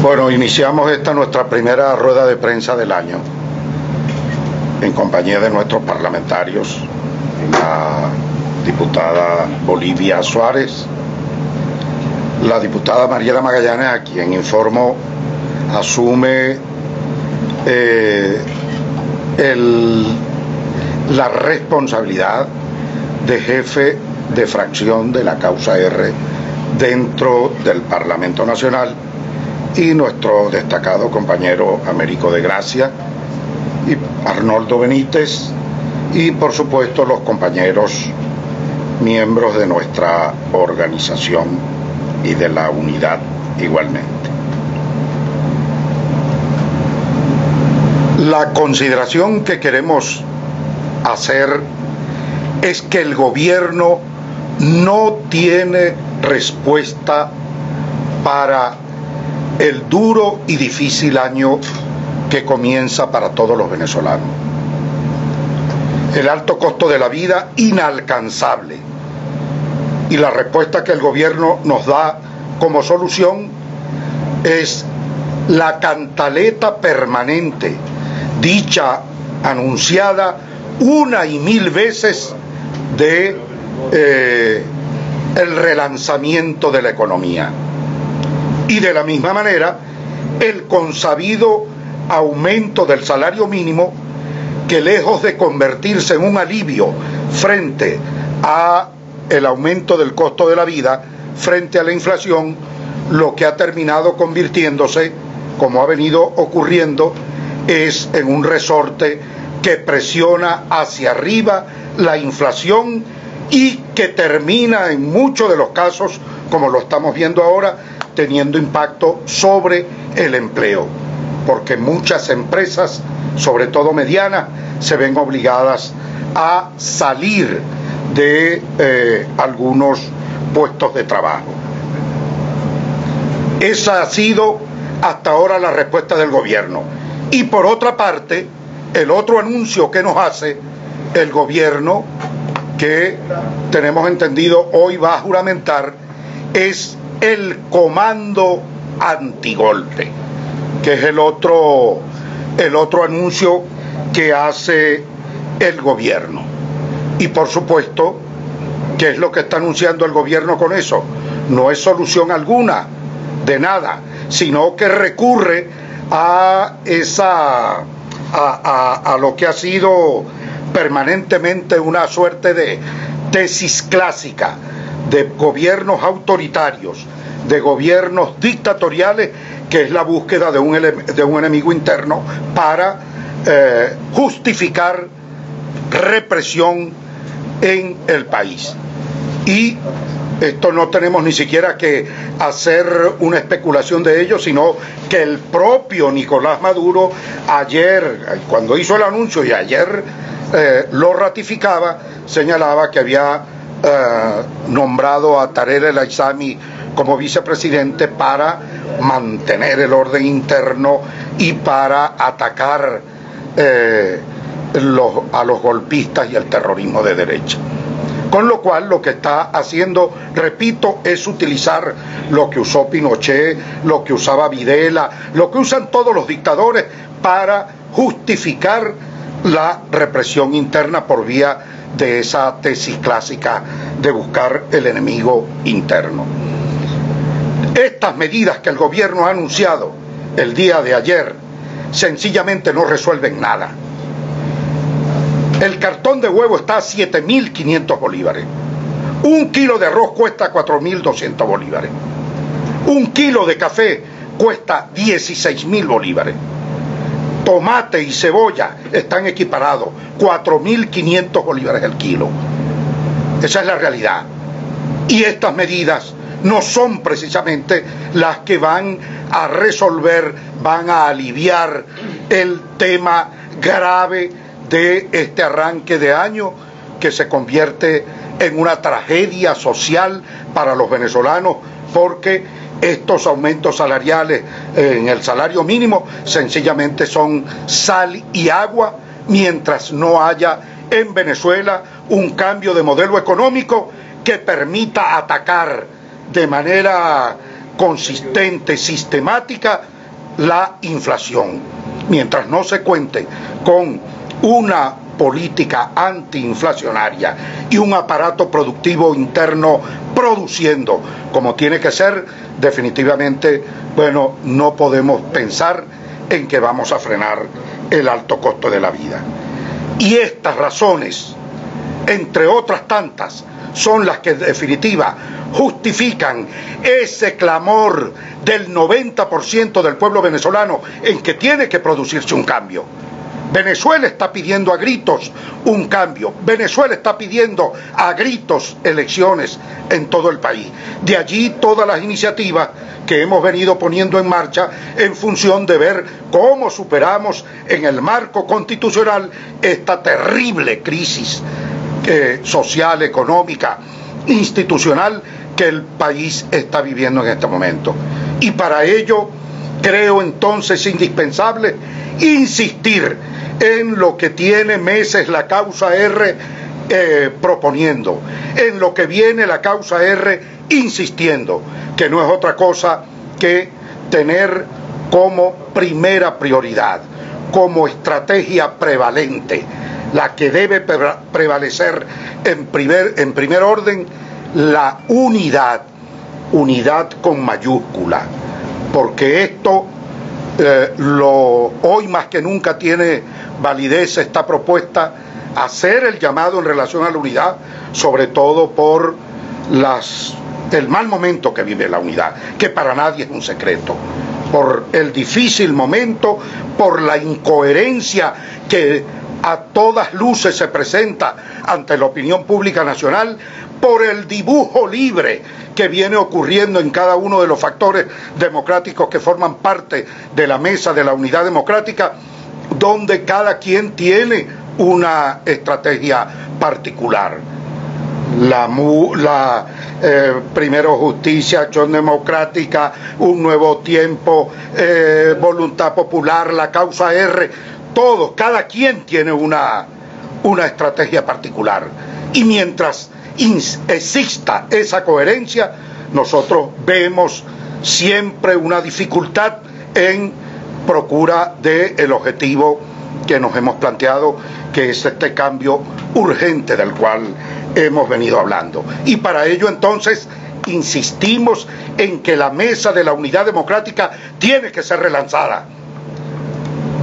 Bueno, iniciamos esta nuestra primera rueda de prensa del año en compañía de nuestros parlamentarios, la diputada Bolivia Suárez, la diputada Mariela Magallanes, a quien informo asume la responsabilidad de jefe de fracción de la causa R dentro del Parlamento Nacional, y nuestro destacado compañero Américo de Gracia y Arnoldo Benítez, y por supuesto los compañeros miembros de nuestra organización y de la unidad igualmente. La consideración que queremos hacer es que el gobierno no tiene respuesta para el duro y difícil año que comienza para todos los venezolanos. El alto costo de la vida inalcanzable, y la respuesta que el gobierno nos da como solución es la cantaleta permanente, dicha, anunciada una y mil veces, de el relanzamiento de la economía. Y de la misma manera, el consabido aumento del salario mínimo, que lejos de convertirse en un alivio frente a el aumento del costo de la vida, frente a la inflación, lo que ha terminado convirtiéndose, como ha venido ocurriendo, es en un resorte que presiona hacia arriba la inflación y que termina en muchos de los casos, como lo estamos viendo ahora, teniendo impacto sobre el empleo, porque muchas empresas, sobre todo medianas, se ven obligadas a salir de algunos puestos de trabajo. Esa ha sido hasta ahora la respuesta del gobierno. Y por otra parte, el otro anuncio que nos hace el gobierno, que tenemos entendido hoy va a juramentar, es el comando antigolpe, que es el otro anuncio que hace el gobierno. Y por supuesto, ¿qué es lo que está anunciando el gobierno con eso? No es solución alguna de nada, sino que recurre a lo que ha sido permanentemente una suerte de tesis clásica de gobiernos autoritarios, de gobiernos dictatoriales, que es la búsqueda de un enemigo interno para justificar represión en el país. Y esto no tenemos ni siquiera que hacer una especulación de ello, sino que el propio Nicolás Maduro ayer, cuando hizo el anuncio y ayer lo ratificaba, señalaba que había nombrado a Tarek El Aissami como vicepresidente para mantener el orden interno y para atacar a los golpistas y el terrorismo de derecha. Con lo cual, lo que está haciendo, repito, es utilizar lo que usó Pinochet, lo que usaba Videla, lo que usan todos los dictadores para justificar la represión interna por vía de esa tesis clásica de buscar el enemigo interno. Estas medidas que el gobierno ha anunciado el día de ayer sencillamente no resuelven nada. El cartón de huevo está a 7.500 bolívares. Un kilo de arroz cuesta 4.200 bolívares. Un kilo de café cuesta 16.000 bolívares. Tomate y cebolla están equiparados, 4.500 bolívares el kilo. Esa es la realidad. Y estas medidas no son precisamente las que van a resolver, van a aliviar el tema grave de este arranque de año, que se convierte en una tragedia social para los venezolanos, porque estos aumentos salariales en el salario mínimo sencillamente son sal y agua, mientras no haya en Venezuela un cambio de modelo económico que permita atacar de manera consistente, sistemática, la inflación. Mientras no se cuente con una política antiinflacionaria y un aparato productivo interno produciendo como tiene que ser, definitivamente, bueno, no podemos pensar en que vamos a frenar el alto costo de la vida. Y estas razones, entre otras tantas, son las que en definitiva justifican ese clamor del 90% del pueblo venezolano en que tiene que producirse un cambio. Venezuela está pidiendo a gritos un cambio. Venezuela está pidiendo a gritos elecciones en todo el país. De allí todas las iniciativas que hemos venido poniendo en marcha en función de ver cómo superamos en el marco constitucional esta terrible crisis social, económica, institucional que el país está viviendo en este momento. Y para ello creo entonces indispensable insistir en lo que tiene meses la causa R proponiendo, en lo que viene la causa R insistiendo, que no es otra cosa que tener como primera prioridad, como estrategia prevalente, la que debe prevalecer en primer orden, la unidad con mayúscula, porque esto hoy más que nunca tiene validez esta propuesta, hacer el llamado en relación a la unidad, sobre todo por el mal momento que vive la unidad, que para nadie es un secreto, por el difícil momento, por la incoherencia que a todas luces se presenta ante la opinión pública nacional, por el dibujo libre que viene ocurriendo en cada uno de los factores democráticos que forman parte de la mesa de la unidad democrática, donde cada quien tiene una estrategia particular. Primero justicia, acción democrática, un nuevo tiempo, voluntad popular, la causa R, todos, cada quien tiene una estrategia particular. Y mientras exista esa coherencia, nosotros vemos siempre una dificultad en procura del objetivo que nos hemos planteado, que es este cambio urgente del cual hemos venido hablando. Y para ello entonces insistimos en que la mesa de la unidad democrática tiene que ser relanzada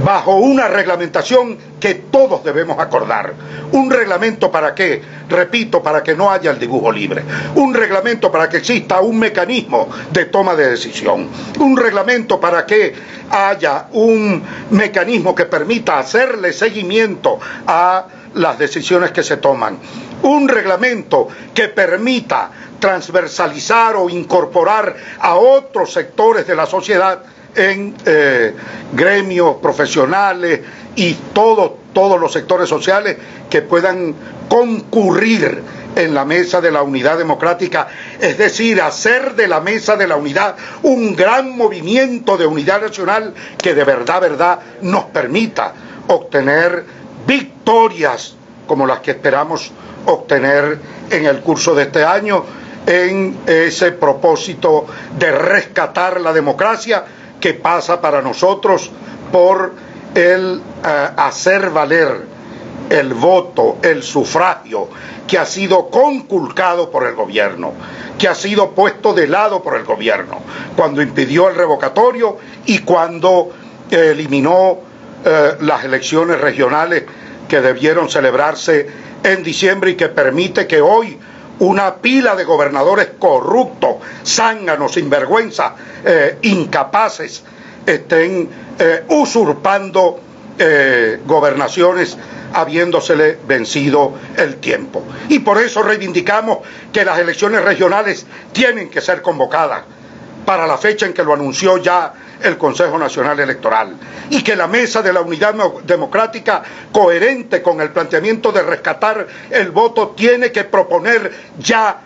bajo una reglamentación que todos debemos acordar. Un reglamento ¿para qué? Repito, para que no haya el dibujo libre. Un reglamento para que exista un mecanismo de toma de decisión. Un reglamento para que haya un mecanismo que permita hacerle seguimiento a las decisiones que se toman. Un reglamento que permita transversalizar o incorporar a otros sectores de la sociedad en gremios profesionales y todos los sectores sociales que puedan concurrir en la mesa de la unidad democrática, es decir, hacer de la mesa de la unidad un gran movimiento de unidad nacional que de verdad nos permita obtener victorias como las que esperamos obtener en el curso de este año, en ese propósito de rescatar la democracia, que pasa para nosotros por el hacer valer el voto, el sufragio, que ha sido conculcado por el gobierno, que ha sido puesto de lado por el gobierno, cuando impidió el revocatorio y cuando eliminó las elecciones regionales que debieron celebrarse en diciembre, y que permite que hoy una pila de gobernadores corruptos, zánganos, sinvergüenza, incapaces, estén usurpando gobernaciones habiéndosele vencido el tiempo. Y por eso reivindicamos que las elecciones regionales tienen que ser convocadas para la fecha en que lo anunció ya el Consejo Nacional Electoral, y que la mesa de la unidad democrática, coherente con el planteamiento de rescatar el voto, tiene que proponer ya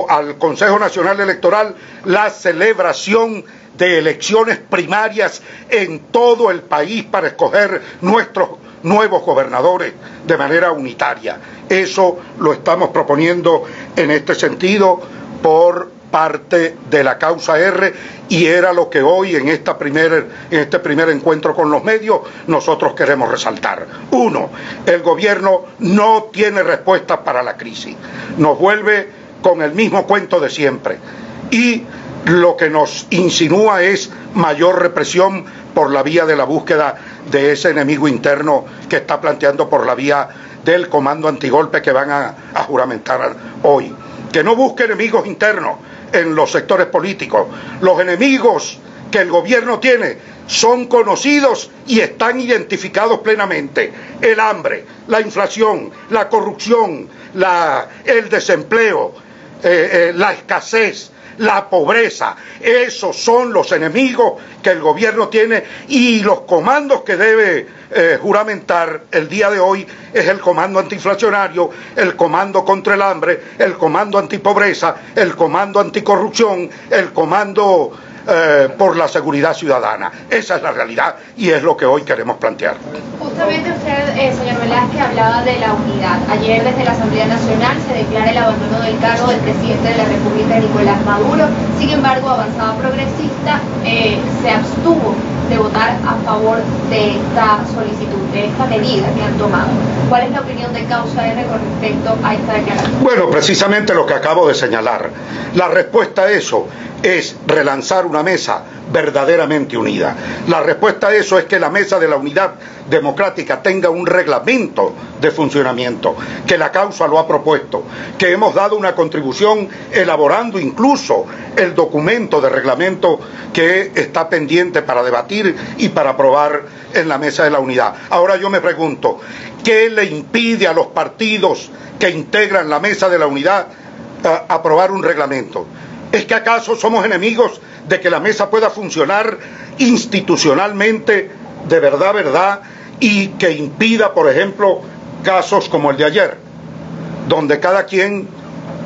al Consejo Nacional Electoral la celebración de elecciones primarias en todo el país para escoger nuestros nuevos gobernadores de manera unitaria. Eso lo estamos proponiendo en este sentido por parte de la causa R, y era lo que hoy en este primer encuentro con los medios nosotros queremos resaltar. Uno, el gobierno no tiene respuestas para la crisis, nos vuelve con el mismo cuento de siempre, y lo que nos insinúa es mayor represión por la vía de la búsqueda de ese enemigo interno que está planteando por la vía del comando antigolpe que van a juramentar hoy. Que no busque enemigos internos en los sectores políticos. Los enemigos que el gobierno tiene son conocidos y están identificados plenamente. El hambre, la inflación, la corrupción, el desempleo, la escasez, la pobreza. Esos son los enemigos que el gobierno tiene, y los comandos que debe juramentar el día de hoy es el comando antiinflacionario, el comando contra el hambre, el comando antipobreza, el comando anticorrupción, el comando por la seguridad ciudadana. Esa es la realidad y es lo que hoy queremos plantear. Justamente usted, señor Velázquez, hablaba de la unidad. Ayer desde la Asamblea Nacional se declara el abandono del cargo del presidente de la República, Nicolás Maduro. Sin embargo, Avanzada Progresista se abstuvo de votar a favor de esta solicitud, de esta medida que han tomado. ¿Cuál es la opinión de Causa R con respecto a esta declaración? Bueno, precisamente lo que acabo de señalar. La respuesta a eso es relanzar una mesa verdaderamente unida. La respuesta a eso es que la mesa de la unidad democrática tenga un reglamento de funcionamiento, que la causa lo ha propuesto, que hemos dado una contribución elaborando incluso el documento de reglamento que está pendiente para debatir y para aprobar en la mesa de la unidad. Ahora yo me pregunto, ¿qué le impide a los partidos que integran la mesa de la unidad aprobar un reglamento? ¿Es que acaso somos enemigos de que la mesa pueda funcionar institucionalmente de verdad, y que impida, por ejemplo, casos como el de ayer, donde cada quien,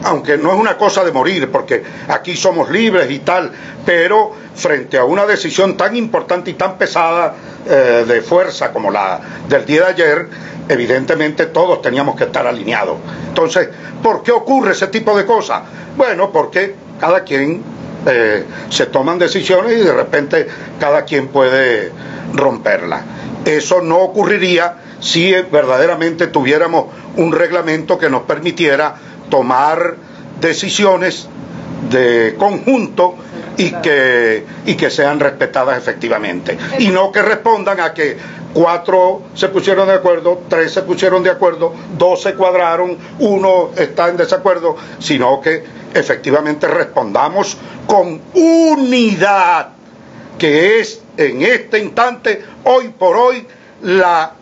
aunque no es una cosa de morir, porque aquí somos libres y tal, pero frente a una decisión tan importante y tan pesada de fuerza como la del día de ayer, evidentemente todos teníamos que estar alineados. Entonces, ¿por qué ocurre ese tipo de cosas? Bueno, porque cada quien se toman decisiones y de repente cada quien puede romperla. Eso no ocurriría si verdaderamente tuviéramos un reglamento que nos permitiera tomar decisiones de conjunto y que sean respetadas efectivamente, y no que respondan a que 4 se pusieron de acuerdo, 3 se pusieron de acuerdo, 2 se cuadraron, 1 está en desacuerdo, sino que efectivamente respondamos con unidad, que es en este instante, hoy por hoy, la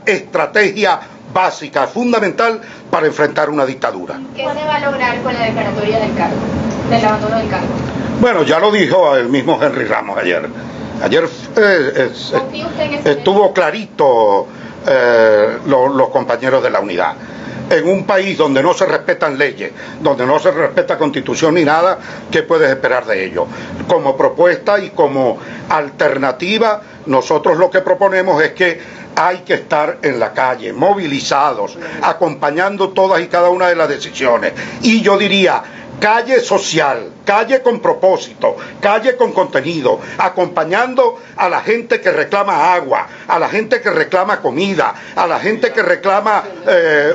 estrategia básica, fundamental para enfrentar una dictadura. ¿Qué se va a lograr con la declaratoria del cargo, del abandono del cargo? Bueno, ya lo dijo el mismo Henry Ramos ayer. Ayer estuvo clarito los compañeros de la unidad. En un país donde no se respetan leyes, donde no se respeta constitución ni nada, ¿qué puedes esperar de ello? Como propuesta y como alternativa, nosotros lo que proponemos es que hay que estar en la calle, movilizados, acompañando todas y cada una de las decisiones. Y yo diría, calle social, calle con propósito, calle con contenido, acompañando a la gente que reclama agua, a la gente que reclama comida, a la gente que reclama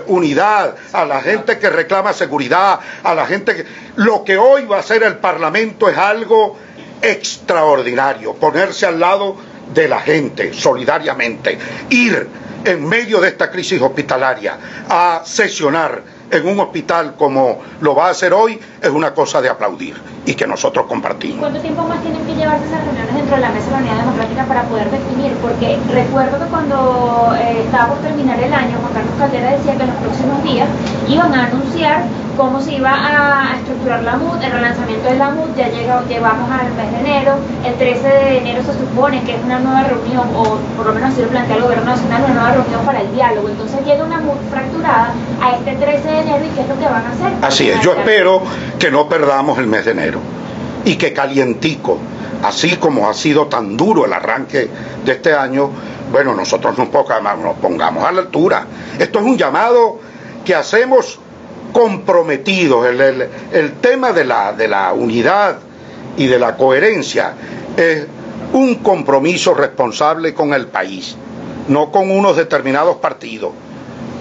unidad, a la gente que reclama seguridad, a la gente que... Lo que hoy va a hacer el Parlamento es algo extraordinario, ponerse al lado de la gente, solidariamente, ir en medio de esta crisis hospitalaria a sesionar en un hospital como lo va a hacer hoy, es una cosa de aplaudir y que nosotros compartimos. ¿Cuánto tiempo más tienen que llevarse esas reuniones dentro de la mesa de la unidad democrática para poder definir? Porque recuerdo que cuando estaba por terminar el año, Juan Carlos Caldera decía que en los próximos días iban a anunciar cómo se iba a estructurar la MUD, el relanzamiento de la MUD. Ya llevamos al mes de enero, el 13 de enero se supone que es una nueva reunión, o por lo menos así lo plantea el gobierno nacional, una nueva reunión para el diálogo. Entonces llega una MUD fracturada a este 13 de enero, ¿y qué es lo que van a hacer? Así es, yo espero que no perdamos el mes de enero y que calientico, así como ha sido tan duro el arranque de este año, bueno, nosotros nos pongamos a la altura. Esto es un llamado que hacemos comprometidos. El tema de la unidad y de la coherencia es un compromiso responsable con el país, no con unos determinados partidos,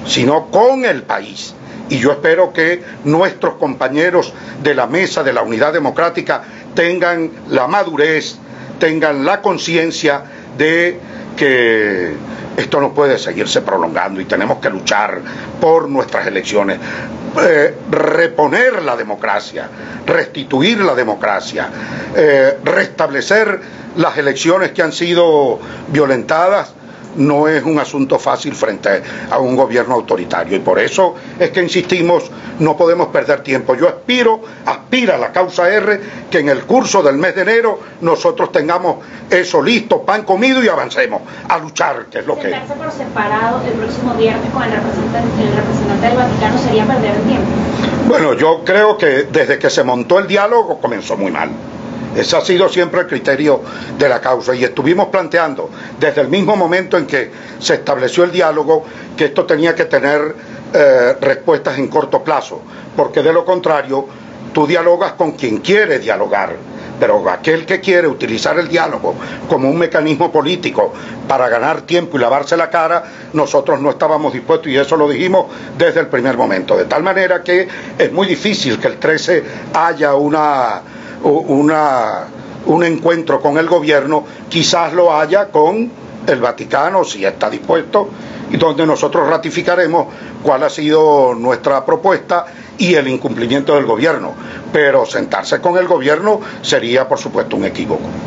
sino con el país. Y yo espero que nuestros compañeros de la mesa de la Unidad Democrática tengan la madurez, tengan la conciencia de que esto no puede seguirse prolongando y tenemos que luchar por nuestras elecciones, reponer la democracia, restituir la democracia, restablecer las elecciones que han sido violentadas. No es un asunto fácil frente a un gobierno autoritario y por eso es que insistimos, no podemos perder tiempo. Yo aspira la causa R que en el curso del mes de enero nosotros tengamos eso listo, pan comido y avancemos a luchar, que es lo que... Sentarse por separado el próximo viernes con el representante del Vaticano sería perder el tiempo. Bueno, yo creo que desde que se montó el diálogo comenzó muy mal. Ese ha sido siempre el criterio de la causa y estuvimos planteando desde el mismo momento en que se estableció el diálogo que esto tenía que tener respuestas en corto plazo, porque de lo contrario tú dialogas con quien quiere dialogar, pero aquel que quiere utilizar el diálogo como un mecanismo político para ganar tiempo y lavarse la cara, nosotros no estábamos dispuestos y eso lo dijimos desde el primer momento, de tal manera que es muy difícil que el 13 haya un encuentro con el gobierno, quizás lo haya con el Vaticano si está dispuesto y donde nosotros ratificaremos cuál ha sido nuestra propuesta y el incumplimiento del gobierno, pero sentarse con el gobierno sería por supuesto un equívoco.